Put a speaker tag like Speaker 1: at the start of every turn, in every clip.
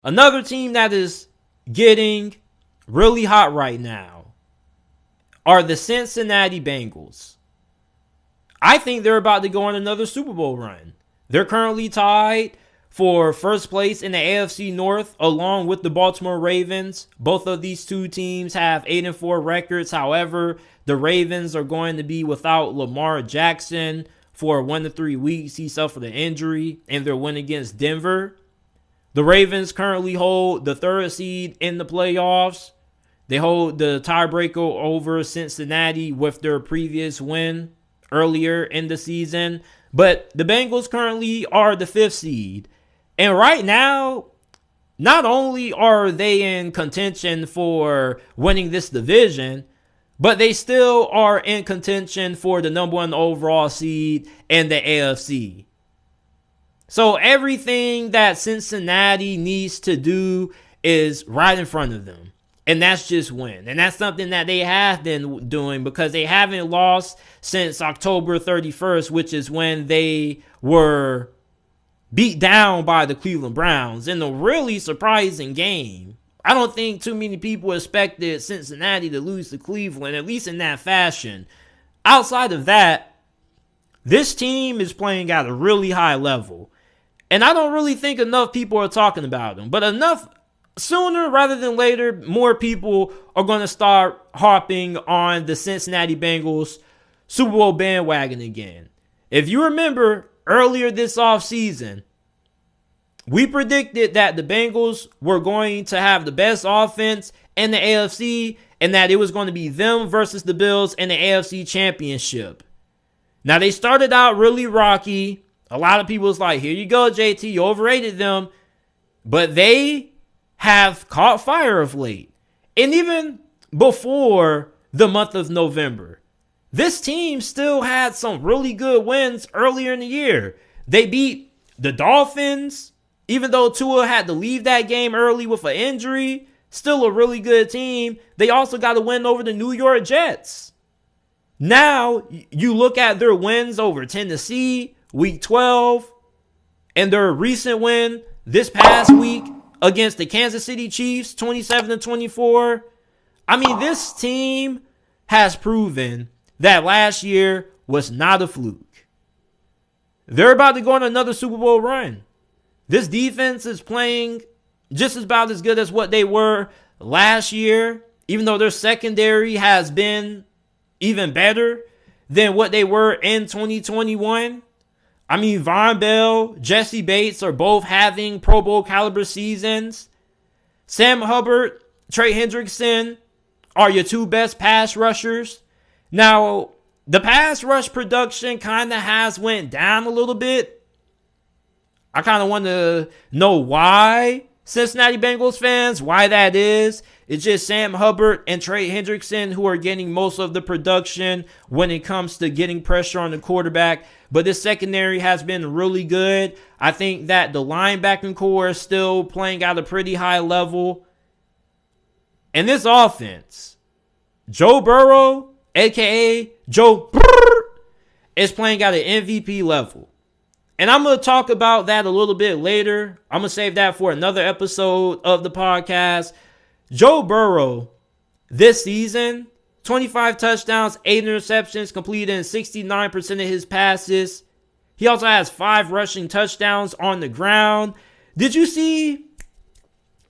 Speaker 1: Another team that is getting really hot right now are the Cincinnati Bengals. I think they're about to go on another Super Bowl run. They're currently tied for first place in the AFC North along with the Baltimore Ravens. Both of these two teams have 8-4 records. However, the Ravens are going to be without Lamar Jackson for 1 to 3 weeks. He suffered an injury in their win against Denver. The Ravens currently hold the 3rd seed in the playoffs. They hold the tiebreaker over Cincinnati with their previous win earlier in the season. But the Bengals currently are the 5th seed. And right now, not only are they in contention for winning this division, but they still are in contention for the number 1 overall seed in the AFC. So everything that Cincinnati needs to do is right in front of them. And that's just win. And that's something that they have been doing because they haven't lost since October 31st, which is when they were beat down by the Cleveland Browns in a really surprising game. I don't think too many people expected Cincinnati to lose to Cleveland, at least in that fashion. Outside of that, this team is playing at a really high level. And I don't really think enough people are talking about them. But enough, sooner rather than later, more people are going to start harping on the Cincinnati Bengals Super Bowl bandwagon again. If you remember, earlier this offseason, we predicted that the Bengals were going to have the best offense in the AFC and that it was going to be them versus the Bills in the AFC Championship. Now, they started out really rocky. A lot of people was like, here you go, JT, you overrated them. But they have caught fire of late. And even before the month of November, this team still had some really good wins earlier in the year. They beat the Dolphins, even though Tua had to leave that game early with an injury. Still a really good team. They also got a win over the New York Jets. Now, you look at their wins over Tennessee, Week 12, and their recent win this past week against the Kansas City Chiefs, 27-24. I mean, this team has proven that last year was not a fluke. They're about to go on another Super Bowl run. This defense is playing just about as good as what they were last year, even though their secondary has been even better than what they were in 2021. I mean, Von Bell, Jesse Bates are both having Pro Bowl caliber seasons. Sam Hubbard, Trey Hendrickson are your 2 best pass rushers. Now, the pass rush production kind of has went down a little bit. I kind of want to know why, Cincinnati Bengals fans, why that is. It's just Sam Hubbard and Trey Hendrickson who are getting most of the production when it comes to getting pressure on the quarterback. But this secondary has been really good. I think that the linebacking core is still playing at a pretty high level. And this offense, Joe Burrow, a.k.a. Joe is playing at an MVP level. And I'm going to talk about that a little bit later. I'm going to save that for another episode of the podcast. Joe Burrow, this season, 25 touchdowns, 8 interceptions, completing 69% of his passes. He also has 5 rushing touchdowns on the ground. Did you see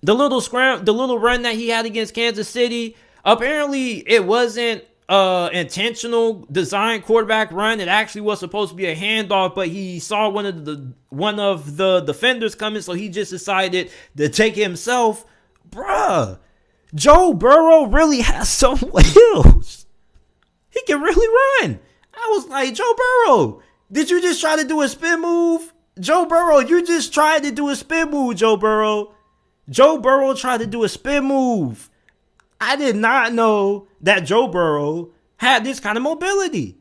Speaker 1: the little run that he had against Kansas City? Apparently, it wasn't intentional design quarterback run. It actually was supposed to be a handoff, but he saw one of the defenders coming, so he just decided to take it himself. Bruh, Joe Burrow really has some wheels. He can really run. I was like, Joe Burrow, did you just try to do a spin move? Joe Burrow, you just tried to do a spin move, Joe Burrow. Joe Burrow tried to do a spin move. I did not know that Joe Burrow had this kind of mobility.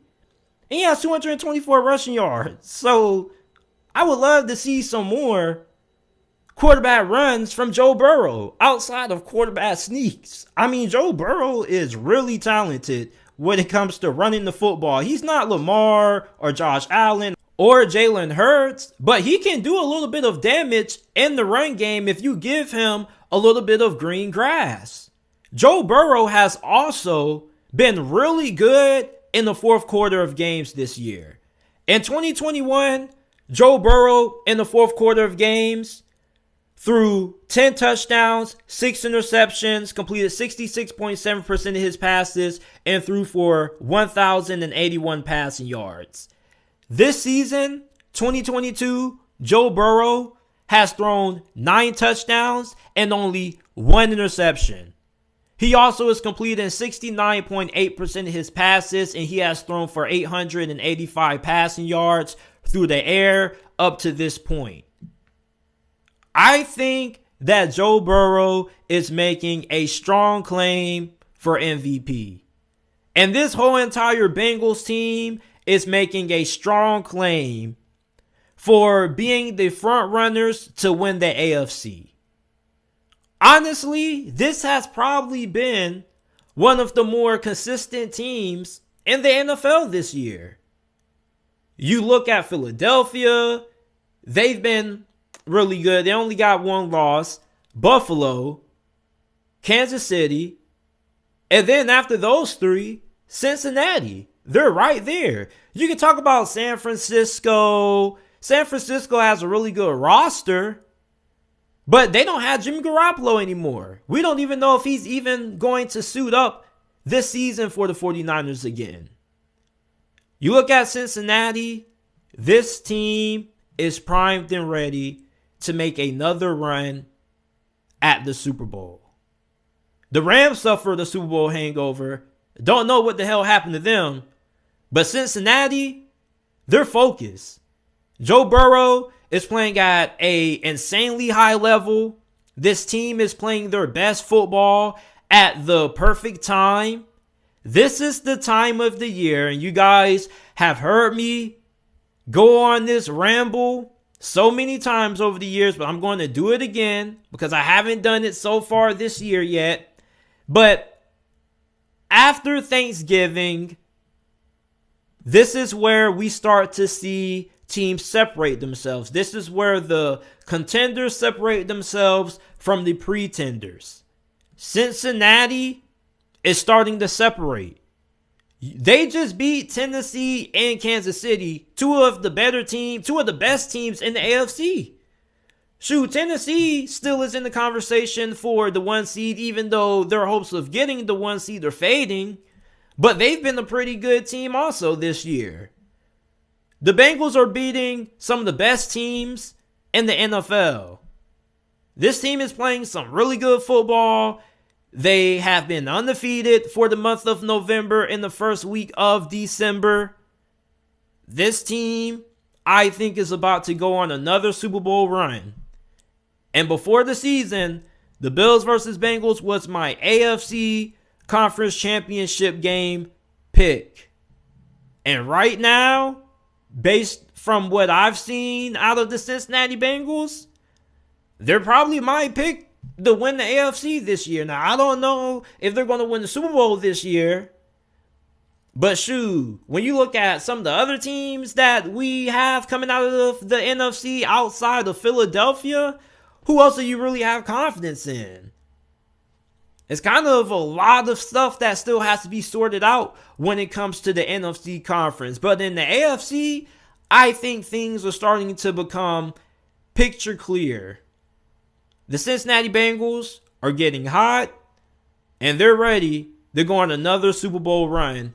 Speaker 1: And he has 224 rushing yards. So I would love to see some more quarterback runs from Joe Burrow outside of quarterback sneaks. I mean, Joe Burrow is really talented when it comes to running the football. He's not Lamar or Josh Allen or Jalen Hurts, but he can do a little bit of damage in the run game if you give him a little bit of green grass. Joe Burrow has also been really good in the fourth quarter of games this year. In 2021, Joe Burrow in the fourth quarter of games threw 10 touchdowns, 6 interceptions, completed 66.7% of his passes, and threw for 1,081 passing yards. This season, 2022, Joe Burrow has thrown 9 touchdowns and only 1 interception. He also is completing 69.8% of his passes, and he has thrown for 885 passing yards through the air up to this point. I think that Joe Burrow is making a strong claim for MVP. And this whole entire Bengals team is making a strong claim for being the front runners to win the AFC. Honestly, this has probably been one of the more consistent teams in the NFL this year. You look at Philadelphia, they've been really good. They only got 1 loss. Buffalo, Kansas City, and then after those 3, Cincinnati. They're right there. You can talk about San Francisco. San Francisco has a really good roster, but they don't have Jimmy Garoppolo anymore. We don't even know if he's even going to suit up this season for the 49ers again. You look at Cincinnati, this team is primed and ready to make another run at the Super Bowl. The Rams suffered the Super Bowl hangover. Don't know what the hell happened to them. But Cincinnati, they're focused. Joe Burrow is playing at an insanely high level. This team is playing their best football at the perfect time. This is the time of the year, and you guys have heard me go on this ramble so many times over the years, but I'm going to do it again because I haven't done it so far this year yet. But after Thanksgiving, this is where we start to see teams separate themselves. This is where the contenders separate themselves from the pretenders. Cincinnati is starting to separate. They just beat Tennessee and Kansas City, two of the best teams in the AFC. Shoot, Tennessee still is in the conversation for the 1 seed, even though their hopes of getting the 1 seed are fading. But they've been a pretty good team also this year. The Bengals are beating some of the best teams in the NFL. This team is playing some really good football. They have been undefeated for the month of November and the first week of December. This team, I think, is about to go on another Super Bowl run. And before the season, the Bills versus Bengals was my AFC Conference Championship game pick. And right now, based from what I've seen out of the Cincinnati Bengals, they're probably my pick to win the AFC this year. Now, I don't know if they're going to win the Super Bowl this year. But shoot, when you look at some of the other teams that we have coming out of the NFC outside of Philadelphia, who else do you really have confidence in? It's kind of a lot of stuff that still has to be sorted out when it comes to the NFC conference. But in the AFC, I think things are starting to become picture clear. The Cincinnati Bengals are getting hot, and they're ready to go on another Super Bowl run